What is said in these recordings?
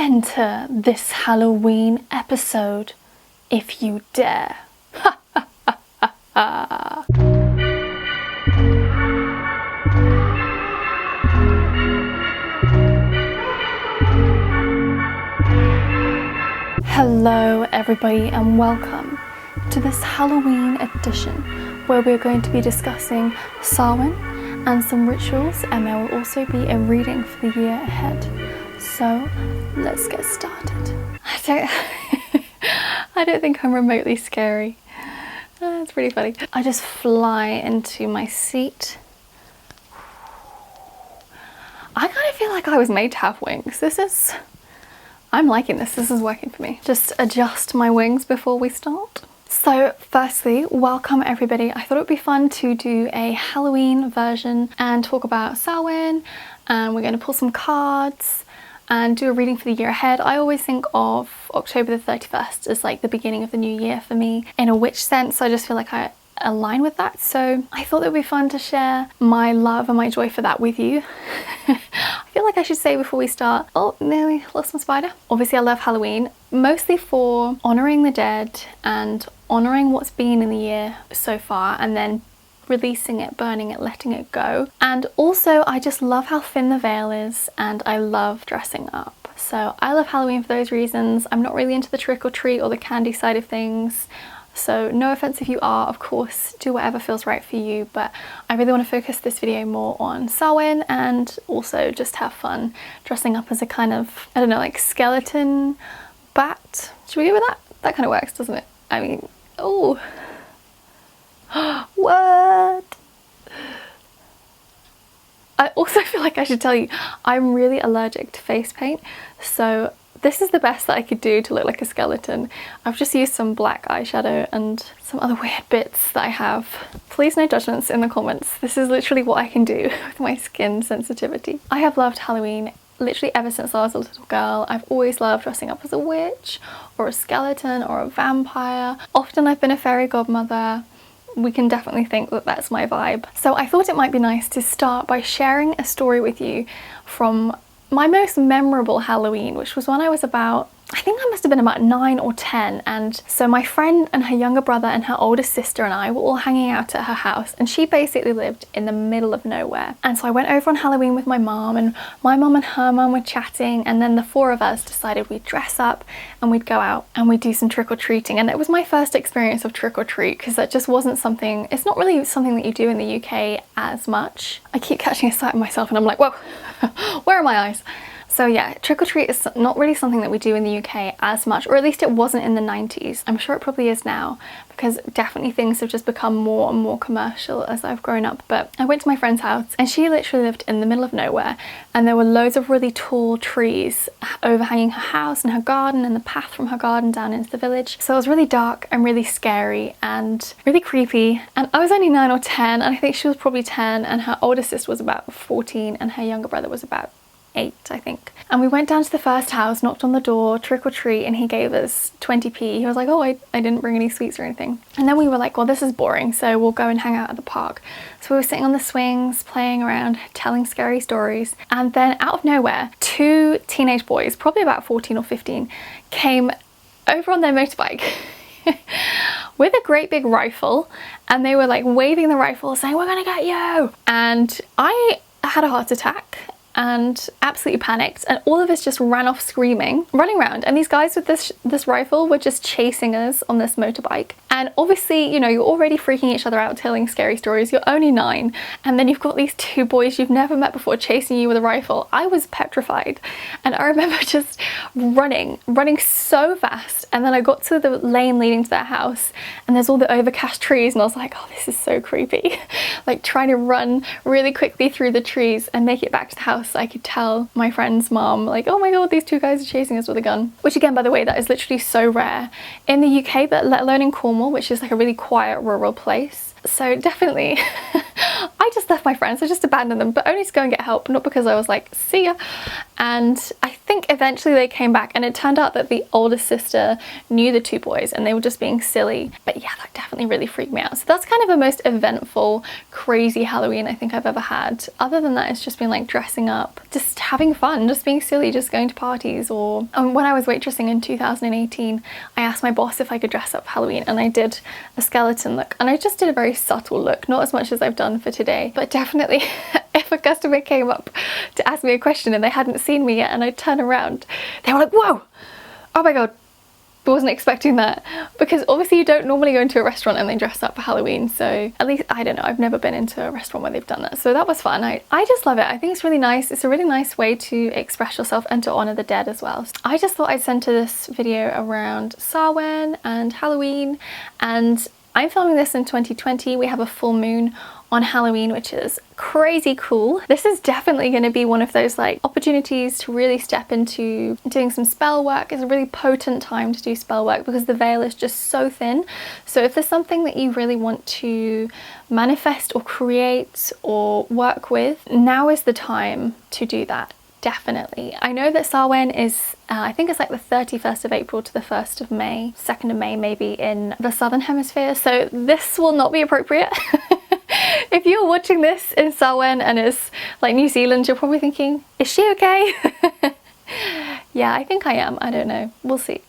enter this Halloween episode if you dare. Hello everybody and welcome to this Halloween edition where we're going to be discussing Samhain and some rituals, and there will also be a reading for the year ahead. So let's get started. I don't think I'm remotely scary. It's pretty funny. I just fly into my seat. I kind of feel like I was made to have wings. I'm liking this. This is working for me. Just adjust my wings before we start. So firstly, welcome everybody. I thought it would be fun to do a Halloween version and talk about Samhain, and we're going to pull some cards and do a reading for the year ahead. I always think of October the 31st as like the beginning of the new year for me in a witch sense. I just feel like I align with that, so I thought it would be fun to share my love and my joy for that with you. I feel like I should say before we start, oh, nearly lost my spider. Obviously I love Halloween, mostly for honouring the dead and honouring what's been in the year so far, and then releasing it, burning it, letting it go. And also I just love how thin the veil is, and I love dressing up. So I love Halloween for those reasons. I'm not really into the trick or treat or the candy side of things. So no offense if you are, of course, do whatever feels right for you, but I really want to focus this video more on Samhain and also just have fun dressing up as a kind of, I don't know, like skeleton bat. Should we go with that? That kind of works, doesn't it? I mean, oh, what? I also feel like I should tell you, I'm really allergic to face paint, so this is the best that I could do to look like a skeleton. I've just used some black eyeshadow and some other weird bits that I have. Please no judgments in the comments. This is literally what I can do with my skin sensitivity. I have loved Halloween literally ever since I was a little girl. I've always loved dressing up as a witch or a skeleton or a vampire. Often I've been a fairy godmother. We can definitely think that that's my vibe. So I thought it might be nice to start by sharing a story with you from my most memorable Halloween, which was when I was about, I think I must have been about 9 or 10, and so my friend and her younger brother and her older sister and I were all hanging out at her house, and she basically lived in the middle of nowhere. And so I went over on Halloween with my mom, and my mom and her mom were chatting, and then the four of us decided we'd dress up and we'd go out and we'd do some trick-or-treating. And it was my first experience of trick-or-treat because that just wasn't something, it's not really something that you do in the UK as much. I keep catching a sight of myself and I'm like, whoa, where are my eyes? So yeah, trick-or-treat is not really something that we do in the UK as much, or at least it wasn't in the 90s. I'm sure it probably is now, because definitely things have just become more and more commercial as I've grown up. But I went to my friend's house and she literally lived in the middle of nowhere, and there were loads of really tall trees overhanging her house and her garden and the path from her garden down into the village. So it was really dark and really scary and really creepy. And I was only 9 or 10, and I think she was probably 10, and her older sister was about 14 and her younger brother was about 8, I think. And we went down to the first house, knocked on the door, trick or treat, and he gave us 20p. He was like, oh, I didn't bring any sweets or anything. And then we were like, well, this is boring, so we'll go and hang out at the park. So we were sitting on the swings, playing around, telling scary stories. And then out of nowhere, 2 teenage boys, probably about 14 or 15, came over on their motorbike with a great big rifle, and they were like waving the rifle saying, we're gonna get you. And I had a heart attack and absolutely panicked, and all of us just ran off screaming, running around, and these guys with this rifle were just chasing us on this motorbike. And obviously, you know, you're already freaking each other out telling scary stories. You're only 9, and then you've got these 2 boys you've never met before chasing you with a rifle. I was petrified, and I remember just running so fast, and then I got to the lane leading to their house, and there's all the overcast trees, and I was like, oh, this is so creepy. Like trying to run really quickly through the trees and make it back to the house. I could tell my friend's mom, like, oh my god, these 2 guys are chasing us with a gun. Which again, by the way, that is literally so rare in the UK, but let alone in Cornwall, which is like a really quiet rural place. So definitely I just left my friends, I just abandoned them, but only to go and get help, not because I was like, see ya. And I think think eventually they came back, and it turned out that the oldest sister knew the 2 boys and they were just being silly. But yeah, that definitely really freaked me out. So that's kind of the most eventful, crazy Halloween I think I've ever had. Other than that, it's just been like dressing up, just having fun, just being silly, just going to parties. Or when I was waitressing in 2018, I asked my boss if I could dress up for Halloween, and I did a skeleton look, and I just did a very subtle look, not as much as I've done for today, but definitely if a customer came up to ask me a question and they hadn't seen me yet and I'd turn around, they were like, whoa, oh my god, I wasn't expecting that. Because obviously you don't normally go into a restaurant and they dress up for Halloween, so at least, I don't know, I've never been into a restaurant where they've done that, so that was fun. I just love it. I think it's really nice. It's a really nice way to express yourself and to honour the dead as well. I just thought I'd center this video around Samhain and Halloween, and I'm filming this in 2020. We have a full moon on Halloween, which is crazy cool. This is definitely going to be one of those like opportunities to really step into doing some spell work. It's a really potent time to do spell work because the veil is just so thin. So if there's something that you really want to manifest or create or work with, now is the time to do that. Definitely. I know that Samhain is, I think it's like the 31st of April to the 1st of May, 2nd of May maybe in the Southern Hemisphere, so this will not be appropriate. If you're watching this in Samhain and it's like New Zealand, you're probably thinking, is she okay? Yeah, I think I am. I don't know. We'll see.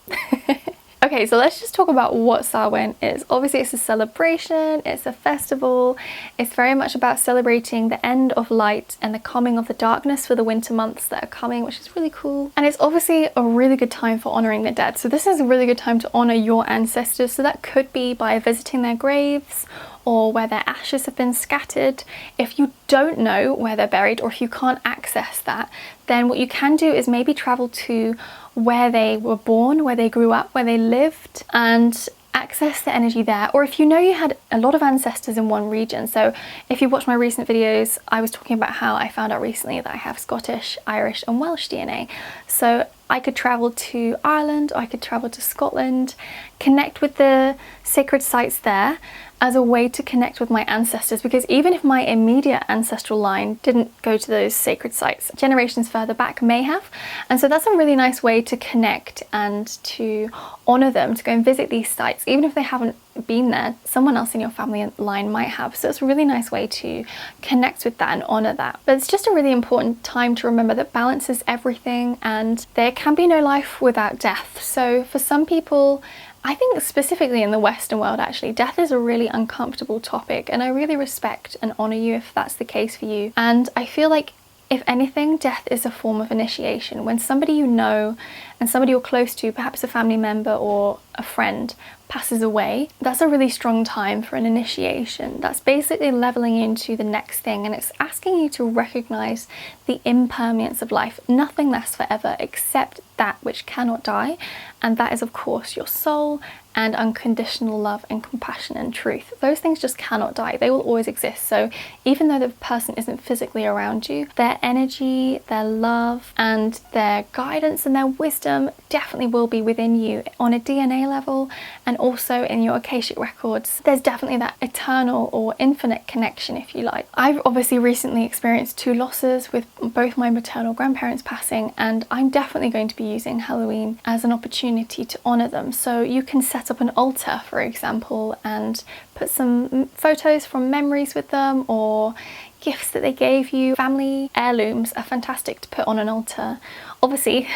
Okay, so let's just talk about what Samhain is. Obviously, it's a celebration, it's a festival. It's very much about celebrating the end of light and the coming of the darkness for the winter months that are coming, which is really cool. And it's obviously a really good time for honouring the dead. So this is a really good time to honour your ancestors. So that could be by visiting their graves or where their ashes have been scattered. If you don't know where they're buried, or if you can't access that, then what you can do is maybe travel to where they were born, where they grew up, where they lived, and access the energy there. Or if you know you had a lot of ancestors in one region, so if you watch my recent videos, I was talking about how I found out recently that I have Scottish, Irish and Welsh DNA. So I could travel to Ireland, or I could travel to Scotland, connect with the sacred sites there as a way to connect with my ancestors, because even if my immediate ancestral line didn't go to those sacred sites, generations further back may have. And so that's a really nice way to connect and to honour them, to go and visit these sites. Even if they haven't been there, someone else in your family line might have. So it's a really nice way to connect with that and honour that. But it's just a really important time to remember that balance is everything, and there can be no life without death. So for some people, I think specifically in the Western world actually, death is a really uncomfortable topic, and I really respect and honour you if that's the case for you. And I feel like, if anything, death is a form of initiation. When somebody you know and somebody you're close to, perhaps a family member or a friend, passes away, that's a really strong time for an initiation. That's basically leveling into the next thing, and it's asking you to recognise the impermanence of life. Nothing lasts forever except that which cannot die, and that is of course your soul and unconditional love and compassion and truth. Those things just cannot die. They will always exist. So even though the person isn't physically around you, their energy, their love and their guidance and their wisdom definitely will be within you on a DNA level, and also in your Akashic records. There's definitely that eternal or infinite connection, if you like. I've obviously recently experienced 2 losses, with both my maternal grandparents passing, and I'm definitely going to be using Halloween as an opportunity to honour them. So you can set up an altar, for example, and put some photos from memories with them, or gifts that they gave you. Family heirlooms are fantastic to put on an altar. Obviously,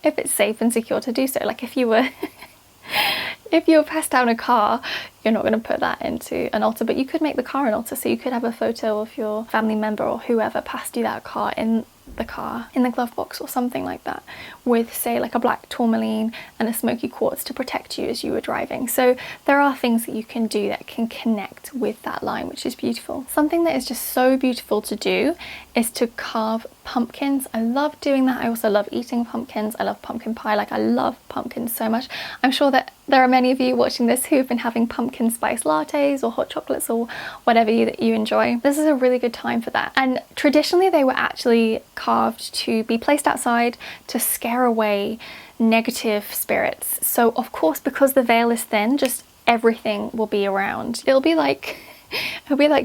if it's safe and secure to do so. Like if you were passed down a car, you're not going to put that into an altar, but you could make the car an altar. So you could have a photo of your family member or whoever passed you that car in the glove box or something like that, with say like a black tourmaline and a smoky quartz to protect you as you were driving. So there are things that you can do that can connect with that line, which is beautiful. Something that is just so beautiful to do is to carve pumpkins. I love doing that. I also love eating pumpkins. I love pumpkin pie. Like, I love pumpkins so much. I'm sure that there are many of you watching this who've been having pumpkin spice lattes or hot chocolates or whatever that you enjoy. This is a really good time for that. And traditionally they were actually carved to be placed outside to scare away negative spirits. So of course, because the veil is thin, just everything will be around. It'll be like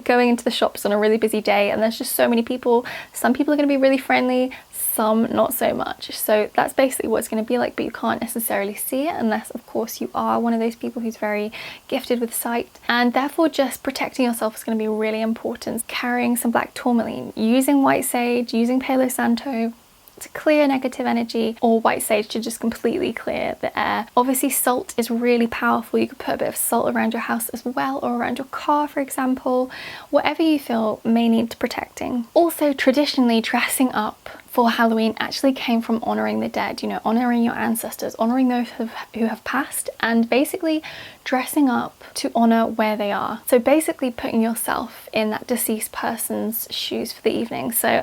going into the shops on a really busy day and there's just so many people. Some people are going to be really friendly, some not so much. So that's basically what it's going to be like, but you can't necessarily see it unless of course you are one of those people who's very gifted with sight, and therefore just protecting yourself is going to be really important. Carrying some black tourmaline, using white sage, using Palo Santo to clear negative energy, or white sage to just completely clear the air. Obviously salt is really powerful. You could put a bit of salt around your house as well, or around your car for example, whatever you feel may need protecting. Also, traditionally dressing up for Halloween actually came from honouring the dead, you know, honouring your ancestors, honouring those who have passed, and basically dressing up to honour where they are. So basically putting yourself in that deceased person's shoes for the evening. So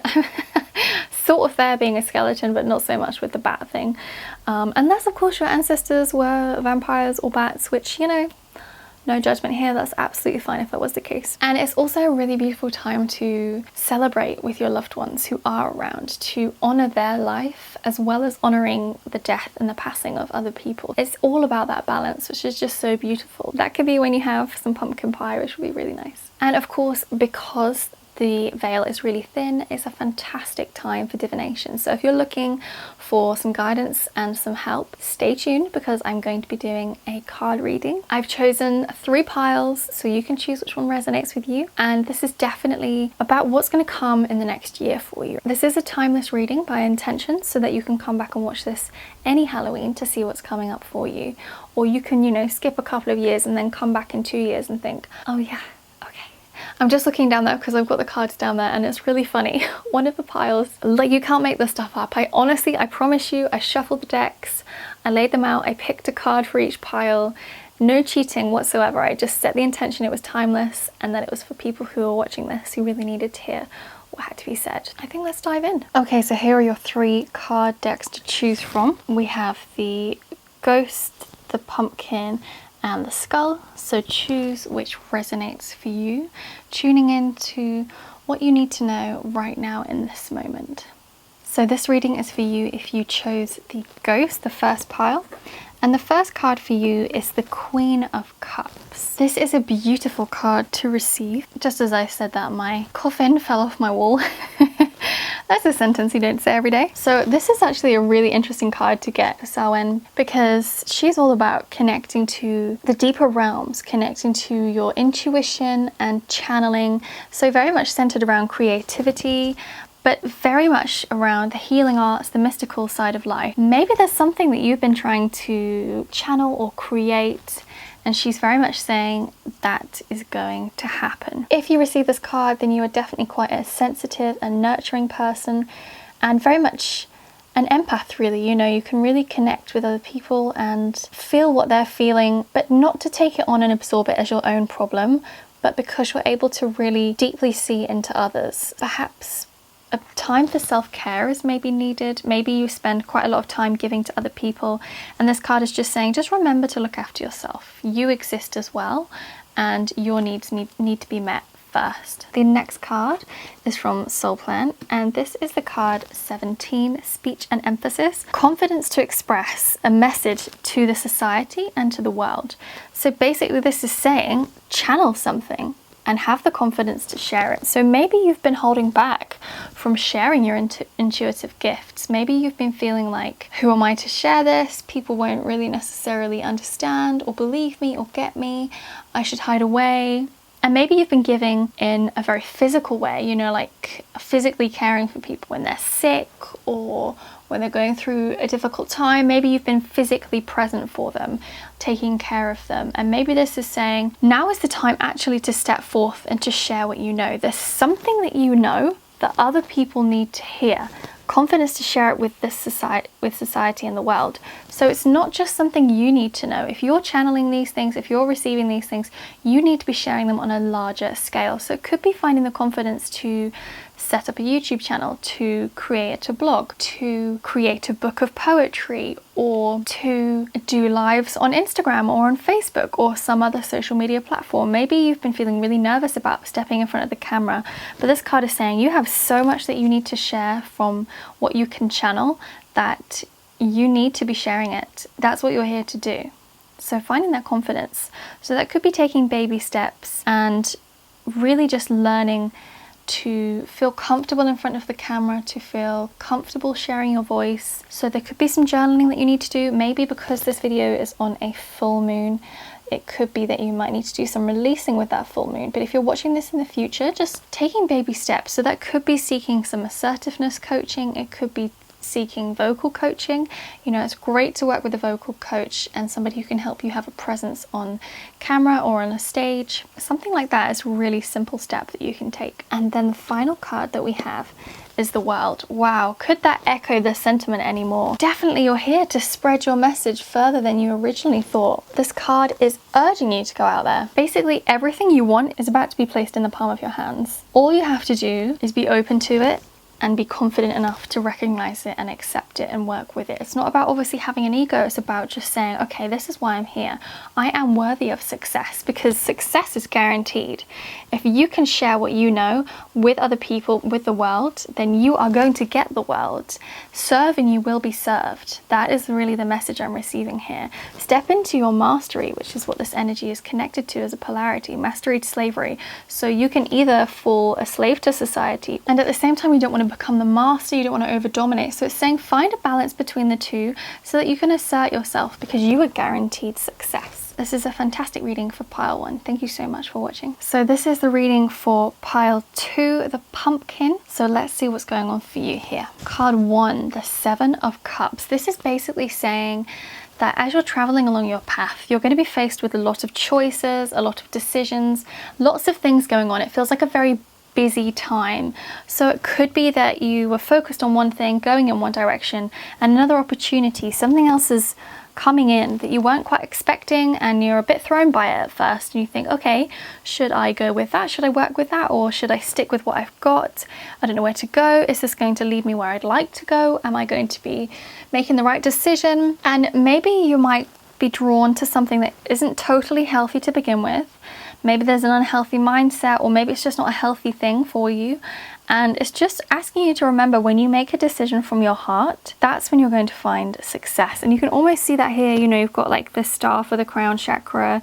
sort of there being a skeleton, but not so much with the bat thing. Unless of course your ancestors were vampires or bats, which, you know, no judgment here, that's absolutely fine if that was the case. And it's also a really beautiful time to celebrate with your loved ones who are around, to honour their life as well as honouring the death and the passing of other people. It's all about that balance, which is just so beautiful. That could be when you have some pumpkin pie, which would be really nice. And of course, because the veil is really thin, it's a fantastic time for divination. So if you're looking for some guidance and some help, stay tuned because I'm going to be doing a card reading. I've chosen 3 piles so you can choose which one resonates with you, and this is definitely about what's going to come in the next year for you. This is a timeless reading by intention so that you can come back and watch this any Halloween to see what's coming up for you, or you can, you know, skip a couple of years and then come back in 2 years and think, oh yeah, I'm just looking down there because I've got the cards down there, and it's really funny. One of the piles, like, you can't make this stuff up. I promise you, I shuffled the decks, I laid them out, I picked a card for each pile. No cheating whatsoever. I just set the intention it was timeless and that it was for people who are watching this who really needed to hear what had to be said. I think let's dive in. Okay, so here are your 3 card decks to choose from. We have the Ghost, the Pumpkin, and the Skull, so choose which resonates for you, tuning into what you need to know right now in this moment. So this reading is for you if you chose the Ghost, the first pile, and the first card for you is the Queen of Cups. This is a beautiful card to receive. Just as I said that, my coffin fell off my wall. That's a sentence you don't say every day. So this is actually a really interesting card to get Samhain, because she's all about connecting to the deeper realms, connecting to your intuition and channeling. So very much centered around creativity, but very much around the healing arts, the mystical side of life. Maybe there's something that you've been trying to channel or create, and she's very much saying that is going to happen. If you receive this card, then you are definitely quite a sensitive and nurturing person, and very much an empath, really. You know, you can really connect with other people and feel what they're feeling, but not to take it on and absorb it as your own problem, but because you're able to really deeply see into others. Perhaps a time for self-care is maybe needed. Maybe you spend quite a lot of time giving to other people, and this card is just saying, just remember to look after yourself. You exist as well, and your needs need to be met first. The next card is from Soul Plan, and this is the card 17, Speech and Emphasis. Confidence to express a message to the society and to the world. So basically this is saying, channel something and have the confidence to share it. So maybe you've been holding back from sharing your intuitive gifts. Maybe you've been feeling like, who am I to share this? People won't really necessarily understand or believe me or get me. I should hide away. And maybe you've been giving in a very physical way, you know, like physically caring for people when they're sick or when they're going through a difficult time. Maybe you've been physically present for them, taking care of them. And maybe this is saying, now is the time actually to step forth and to share what you know. There's something that you know that other people need to hear. Confidence to share it with this society and the world. So it's not just something you need to know. If you're channeling these things, if you're receiving these things, you need to be sharing them on a larger scale. So it could be finding the confidence to set up a YouTube channel, to create a blog, to create a book of poetry, or to do lives on Instagram or on Facebook or some other social media platform. Maybe you've been feeling really nervous about stepping in front of the camera, but this card is saying you have so much that you need to share from what you can channel that you need to be sharing it. That's what you're here to do. So finding that confidence. So that could be taking baby steps and really just learning to feel comfortable in front of the camera, to feel comfortable sharing your voice. So there could be some journaling that you need to do, maybe because this video is on a full moon. It could be that you might need to do some releasing with that full moon. But if you're watching this in the future, just taking baby steps. So that could be seeking some assertiveness coaching. It could be seeking vocal coaching. You know, it's great to work with a vocal coach and somebody who can help you have a presence on camera or on a stage. Something like that is a really simple step that you can take. And then the final card that we have is the World. Wow, could that echo the sentiment anymore? Definitely you're here to spread your message further than you originally thought. This card is urging you to go out there. Basically everything you want is about to be placed in the palm of your hands. All you have to do is be open to it and be confident enough to recognize it and accept it and work with it. It's not about obviously having an ego, it's about just saying, okay, this is why I'm here. I am worthy of success, because success is guaranteed. If you can share what you know with other people, with the world, then you are going to get the world. Serve and you will be served. That is really the message I'm receiving here. Step into your mastery, which is what this energy is connected to as a polarity, mastery to slavery. So you can either fall a slave to society, and at the same time you don't want to become the master, you don't want to over dominate. So it's saying find a balance between the two so that you can assert yourself, because you are guaranteed success. This is a fantastic reading for pile 1. Thank you so much for watching. So this is the reading for pile 2, the pumpkin. So let's see what's going on for you here. Card 1, the 7 of Cups. This is basically saying that as you're traveling along your path, you're going to be faced with a lot of choices, a lot of decisions, lots of things going on. It feels like a very busy time. So it could be that you were focused on one thing, going in one direction, and another opportunity, something else is coming in that you weren't quite expecting, and you're a bit thrown by it at first, and you think, okay, should I go with that? Should I work with that? Or should I stick with what I've got? I don't know where to go. Is this going to lead me where I'd like to go? Am I going to be making the right decision? And maybe you might be drawn to something that isn't totally healthy to begin with. Maybe there's an unhealthy mindset, or maybe it's just not a healthy thing for you. And it's just asking you to remember, when you make a decision from your heart, that's when you're going to find success. And you can almost see that here. You know, you've got like this star for the crown chakra,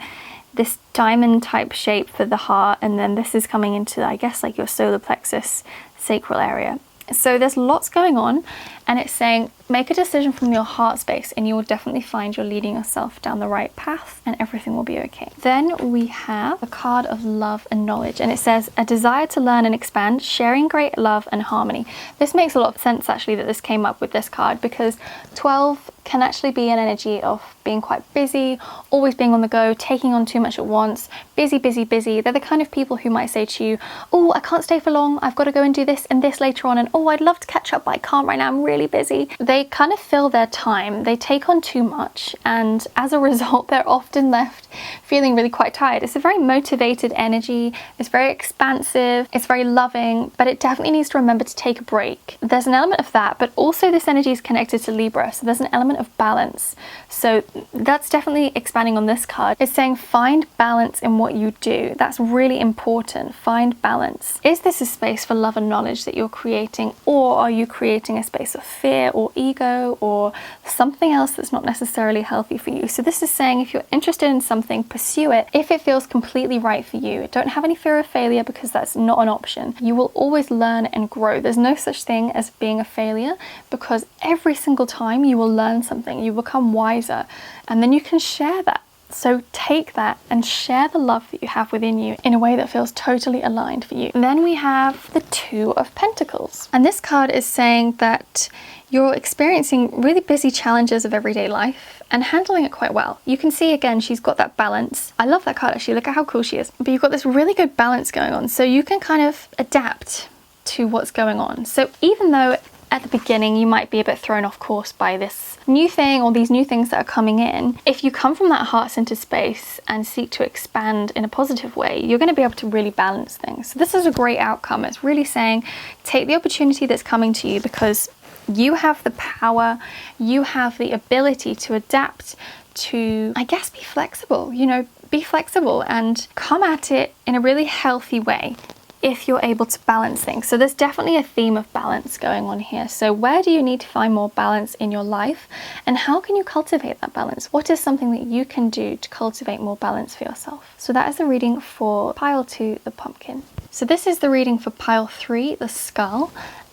this diamond type shape for the heart, and then this is coming into, I guess, like your solar plexus sacral area. So there's lots going on, and it's saying make a decision from your heart space and you will definitely find you're leading yourself down the right path and everything will be okay. Then we have a card of love and knowledge, and it says a desire to learn and expand, sharing great love and harmony. This makes a lot of sense actually that this came up with this card, because 12 can actually be an energy of being quite busy, always being on the go, taking on too much at once, busy, busy, busy. They're the kind of people who might say to you, oh, I can't stay for long, I've got to go and do this and this later on, and oh, I'd love to catch up but I can't right now, I'm really busy. They kind of fill their time, they take on too much, and as a result they're often left feeling really quite tired. It's a very motivated energy, it's very expansive, it's very loving, but it definitely needs to remember to take a break. There's an element of that, but also this energy is connected to Libra, so there's an element of balance. So that's definitely expanding on this card. It's saying find balance in what you do. That's really important. Find balance. Is this a space for love and knowledge that you're creating, or are you creating a space of fear or ego or something else that's not necessarily healthy for you? So this is saying if you're interested in something, pursue it if it feels completely right for you. Don't have any fear of failure, because that's not an option. You will always learn and grow. There's no such thing as being a failure, because every single time you will learn something, you become wiser, and then you can share that. So take that and share the love that you have within you in a way that feels totally aligned for you. And then we have the Two of Pentacles. And this card is saying that you're experiencing really busy challenges of everyday life and handling it quite well. You can see again, she's got that balance. I love that card actually, look at how cool she is. But you've got this really good balance going on. So you can kind of adapt to what's going on. So even though at the beginning you might be a bit thrown off course by this new thing or these new things that are coming in, if you come from that heart-centered space and seek to expand in a positive way, you're going to be able to really balance things. So this is a great outcome. It's really saying take the opportunity that's coming to you, because you have the power, you have the ability to adapt, to, I guess, be flexible, you know, be flexible and come at it in a really healthy way if you're able to balance things. So there's definitely a theme of balance going on here. So where do you need to find more balance in your life, and how can you cultivate that balance? What is something that you can do to cultivate more balance for yourself? So that is the reading for pile 2, the pumpkin. So this is the reading for pile 3, the skull.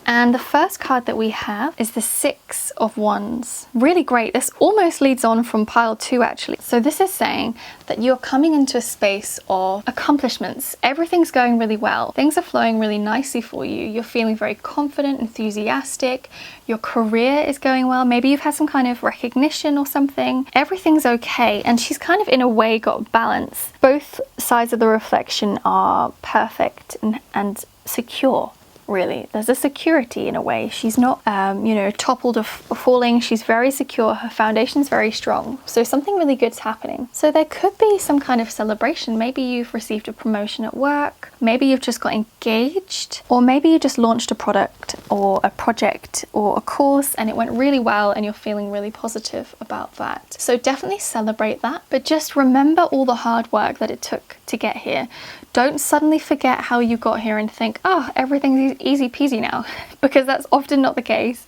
And the first card that we have is the Six of Wands. Really great. This almost leads on from pile 2 actually. So this is saying that you're coming into a space of accomplishments. Everything's going really well. Things are flowing really nicely for you. You're feeling very confident, enthusiastic. Your career is going well. Maybe you've had some kind of recognition or something. Everything's okay. And she's kind of in a way got balance. Both sides of the reflection are perfect and secure. Really, there's a security in a way. She's not you know, toppled or falling. She's very secure. Her foundation's very strong, so something really good's happening. So there could be some kind of celebration. Maybe you've received a promotion at work, maybe you've just got engaged, or maybe you just launched a product or a project or a course and it went really well and you're feeling really positive about that. So definitely celebrate that, but just remember all the hard work that it took to get here. Don't suddenly forget how you got here and think, oh, everything's easy peasy now, because that's often not the case.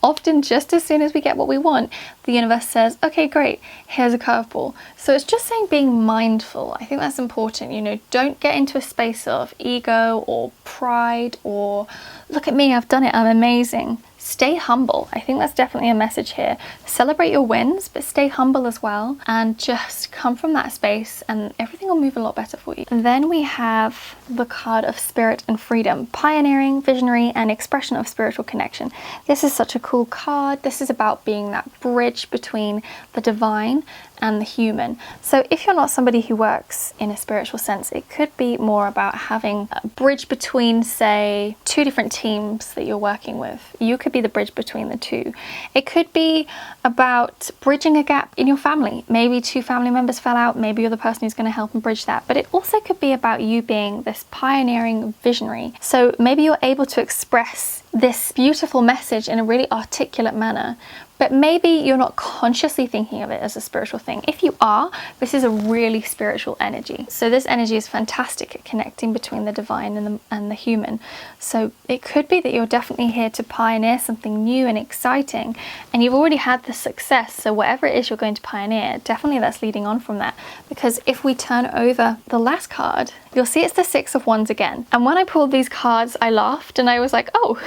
Often just as soon as we get what we want, the universe says, okay, great, here's a curveball. So it's just saying being mindful. I think that's important. You know, don't get into a space of ego or pride or look at me, I've done it, I'm amazing. Stay humble. I think that's definitely a message here. Celebrate your wins, but stay humble as well, and just come from that space and everything will move a lot better for you. And then we have the card of Spirit and Freedom, pioneering, visionary, and expression of spiritual connection. This is such a cool card. This is about being that bridge between the divine and the human. So if you're not somebody who works in a spiritual sense, it could be more about having a bridge between, say, 2 different teams that you're working with. You could be the bridge between the 2. It could be about bridging a gap in your family. Maybe 2 family members fell out, maybe you're the person who's going to help and bridge that. But it also could be about you being this pioneering visionary. So maybe you're able to express this beautiful message in a really articulate manner, but maybe you're not consciously thinking of it as a spiritual thing. If you are, this is a really spiritual energy. So this energy is fantastic at connecting between the divine and the human. So it could be that you're definitely here to pioneer something new and exciting, and you've already had the success. So whatever it is you're going to pioneer, definitely that's leading on from that. Because if we turn over the last card, you'll see it's the Six of Wands again. And when I pulled these cards, I laughed and I was like, oh,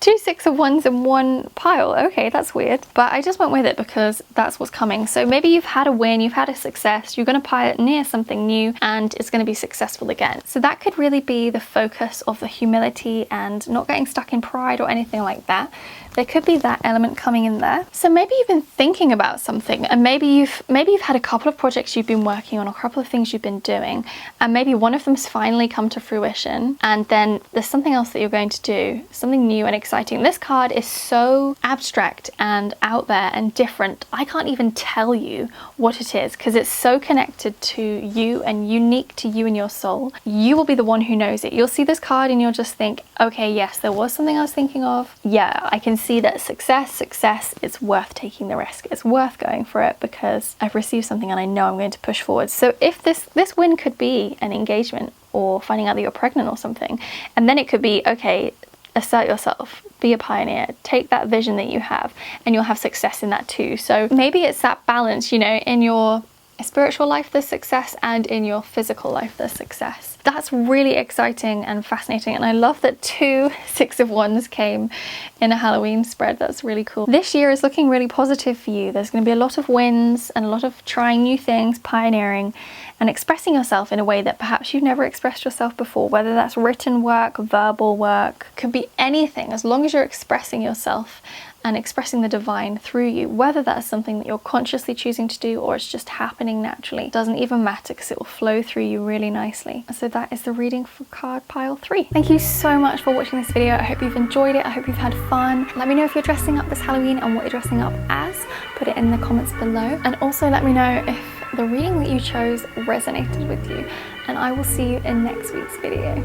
2 Six of Wands in one pile. Okay, that's weird. But I just went with it because that's what's coming. So maybe you've had a win, you've had a success, you're going to pioneer something new and it's going to be successful again. So that could really be the focus of the humility and not getting stuck in pride or anything like that. There could be that element coming in there. So maybe you've been thinking about something, and maybe you've had a couple of projects you've been working on, or a couple of things you've been doing, and maybe one of them's finally come to fruition, and then there's something else that you're going to do, something new and exciting. This card is so abstract and out there and different. I can't even tell you what it is because it's so connected to you and unique to you and your soul. You will be the one who knows it. You'll see this card and you'll just think, okay, yes, there was something I was thinking of. Yeah, I can see that success, it's worth taking the risk. It's worth going for it because I've received something and I know I'm going to push forward. So if this win could be an engagement or finding out that you're pregnant or something, and then it could be, okay, assert yourself, be a pioneer, take that vision that you have and you'll have success in that too. So maybe it's that balance, you know, in your spiritual life there's success and in your physical life there's success. That's really exciting and fascinating, and I love that 2 Six of Wands came in a Halloween spread. That's really cool. This year is looking really positive for you. There's going to be a lot of wins and a lot of trying new things, pioneering and expressing yourself in a way that perhaps you've never expressed yourself before, whether that's written work, verbal work, could be anything, as long as you're expressing yourself and expressing the divine through you, whether that's something that you're consciously choosing to do or it's just happening naturally. It doesn't even matter because it will flow through you really nicely. So that is the reading for card pile 3. Thank you so much for watching this video. I hope you've enjoyed it. I hope you've had fun. Let me know if you're dressing up this Halloween and what you're dressing up as. Put it in the comments below. And also let me know if the reading that you chose resonated with you. And I will see you in next week's video.